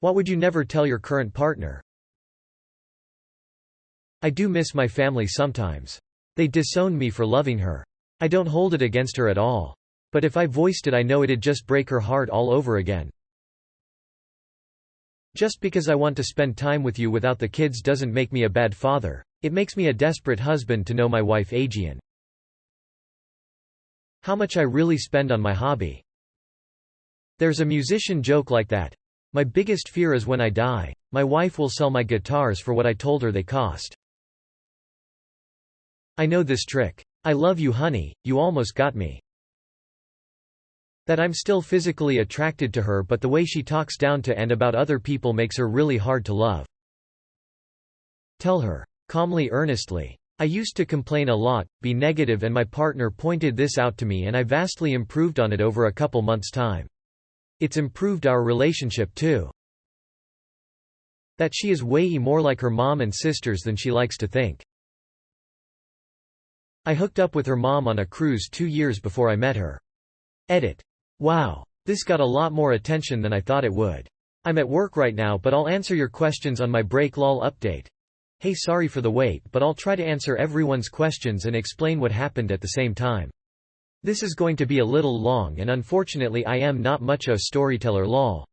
What would you never tell your current partner? I do miss my family sometimes. They disowned me for loving her. I don't hold it against her at all. But if I voiced it, I know it'd just break her heart all over again. Just because I want to spend time with you without the kids doesn't make me a bad father. It makes me a desperate husband to know my wife Aegean. How much I really spend on my hobby. There's a musician joke like that. My biggest fear is when I die, my wife will sell my guitars for what I told her they cost. I know this trick. I love you, honey, you almost got me. That I'm still physically attracted to her, but the way she talks down to and about other people makes her really hard to love. Tell her. Calmly, earnestly. I used to complain a lot, be negative, and my partner pointed this out to me and I vastly improved on it over a couple months' time. It's improved our relationship too. That she is way more like her mom and sisters than she likes to think. I hooked up with her mom on a cruise 2 years before I met her. Edit. Wow. This got a lot more attention than I thought it would. I'm at work right now, but I'll answer your questions on my break. Lol update. Hey, sorry for the wait, but I'll try to answer everyone's questions and explain what happened at the same time. This is going to be a little long and unfortunately I am not much a storyteller. Lol.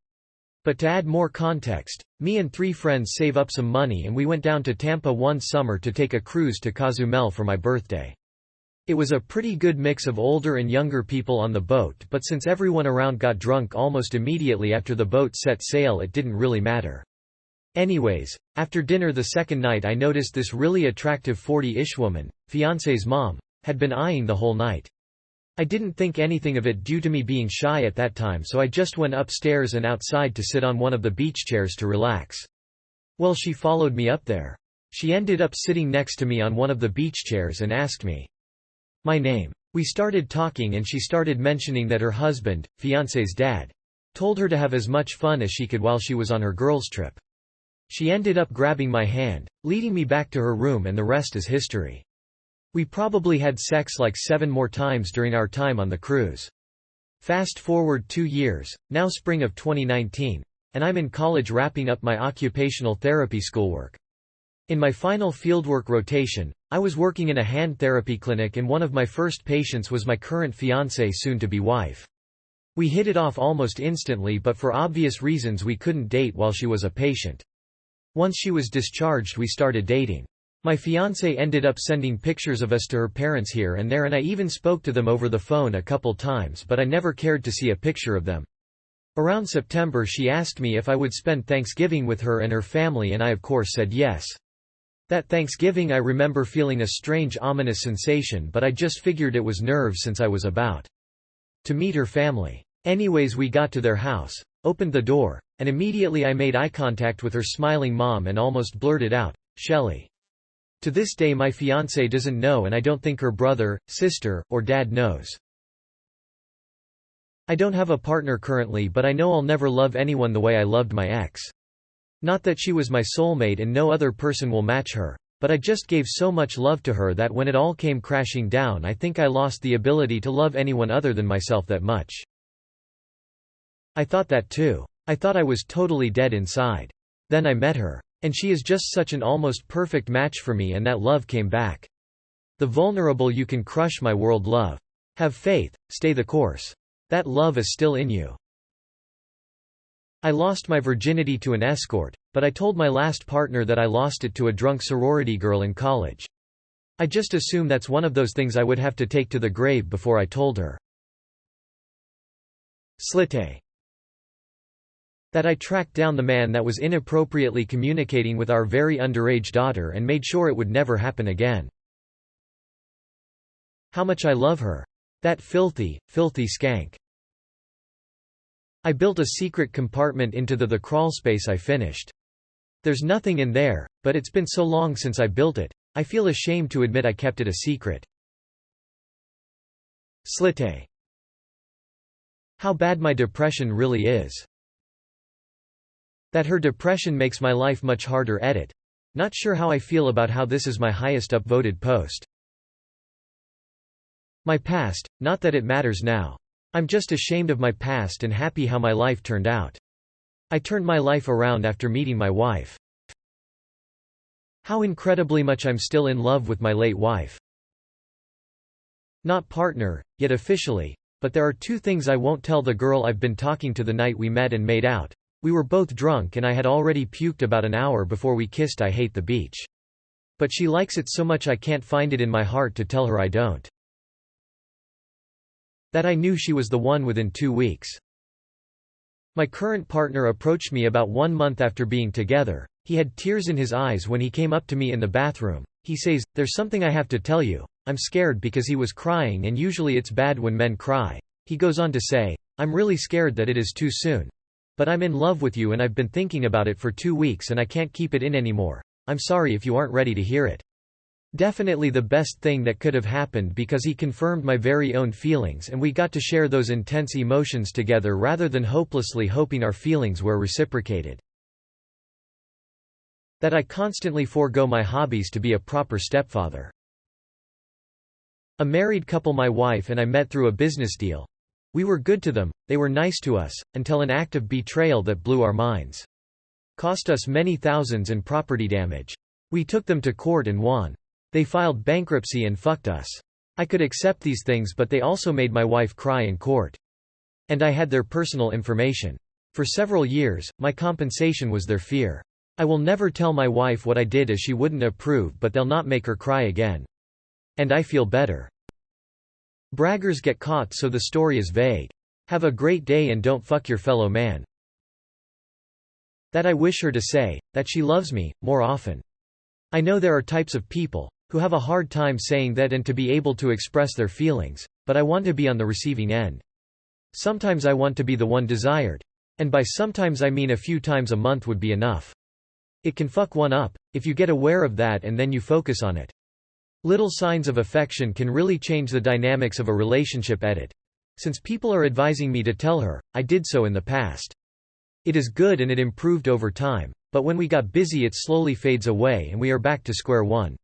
But to add more context, me and 3 friends save up some money and we went down to Tampa one summer to take a cruise to Cozumel for my birthday. It was a pretty good mix of older and younger people on the boat, but since everyone around got drunk almost immediately after the boat set sail, it didn't really matter. Anyways, after dinner the second night I noticed this really attractive 40-ish woman, fiancé's mom, had been eyeing the whole night. I didn't think anything of it due to me being shy at that time, so I just went upstairs and outside to sit on one of the beach chairs to relax. Well, she followed me up there. She ended up sitting next to me on one of the beach chairs and asked me my name. We started talking and she started mentioning that her husband, fiancé's dad, told her to have as much fun as she could while she was on her girls' trip. She ended up grabbing my hand, leading me back to her room, and the rest is history. We probably had sex like 7 more times during our time on the cruise. Fast forward 2 years, now spring of 2019, and I'm in college wrapping up my occupational therapy schoolwork. In my final fieldwork rotation, I was working in a hand therapy clinic and one of my first patients was my current fiancée, soon-to-be wife. We hit it off almost instantly, but for obvious reasons we couldn't date while she was a patient. Once she was discharged we started dating. My fiancé ended up sending pictures of us to her parents here and there, and I even spoke to them over the phone a couple times, but I never cared to see a picture of them. Around September she asked me if I would spend Thanksgiving with her and her family, and I of course said yes. That Thanksgiving I remember feeling a strange ominous sensation, but I just figured it was nerves since I was about to meet her family. Anyways, we got to their house, opened the door, and immediately I made eye contact with her smiling mom and almost blurted out, "Shelly." To this day my fiancé doesn't know, and I don't think her brother, sister, or dad knows. I don't have a partner currently, but I know I'll never love anyone the way I loved my ex. Not that she was my soulmate and no other person will match her, but I just gave so much love to her that when it all came crashing down I think I lost the ability to love anyone other than myself that much. I thought that too. I thought I was totally dead inside. Then I met her. And she is just such an almost perfect match for me, and that love came back. The vulnerable you can crush my world love. Have faith, stay the course. That love is still in you. I lost my virginity to an escort, but I told my last partner that I lost it to a drunk sorority girl in college. I just assume that's one of those things I would have to take to the grave before I told her. Slite. That I tracked down the man that was inappropriately communicating with our very underage daughter and made sure it would never happen again. How much I love her. That filthy, filthy skank. I built a secret compartment into the crawlspace I finished. There's nothing in there, but it's been so long since I built it, I feel ashamed to admit I kept it a secret. Slite. How bad my depression really is. That her depression makes my life much harder. Edit. Not sure how I feel about how this is my highest upvoted post. My past, not that it matters now. I'm just ashamed of my past and happy how my life turned out. I turned my life around after meeting my wife. How incredibly much I'm still in love with my late wife. Not partner, yet officially, but there are two things I won't tell the girl I've been talking to the night we met and made out. We were both drunk and I had already puked about an hour before we kissed. I hate the beach. But she likes it so much I can't find it in my heart to tell her I don't. That I knew she was the one within 2 weeks. My current partner approached me about 1 month after being together. He had tears in his eyes when he came up to me in the bathroom. He says, "There's something I have to tell you." I'm scared because he was crying, and usually it's bad when men cry. He goes on to say, "I'm really scared that it is too soon. But I'm in love with you and I've been thinking about it for 2 weeks and I can't keep it in anymore. I'm sorry if you aren't ready to hear it." Definitely the best thing that could have happened because he confirmed my very own feelings and we got to share those intense emotions together rather than hopelessly hoping our feelings were reciprocated. That I constantly forego my hobbies to be a proper stepfather. A married couple my wife and I met through a business deal. We were good to them, they were nice to us, until an act of betrayal that blew our minds. Cost us many thousands and property damage. We took them to court and won. They filed bankruptcy and fucked us. I could accept these things, but they also made my wife cry in court. And I had their personal information. For several years, my compensation was their fear. I will never tell my wife what I did as she wouldn't approve, but they'll not make her cry again. And I feel better. Braggers get caught, so the story is vague. Have a great day and don't fuck your fellow man. That I wish her to say that she loves me more often. I know there are types of people who have a hard time saying that and to be able to express their feelings, but I want to be on the receiving end. Sometimes I want to be the one desired. And by sometimes I mean a few times a month would be enough. It can fuck one up, if you get aware of that and then you focus on it. Little signs of affection can really change the dynamics of a relationship. Since people are advising me to tell her, I did so in the past. It is good and it improved over time, but when we got busy it slowly fades away and we are back to square one.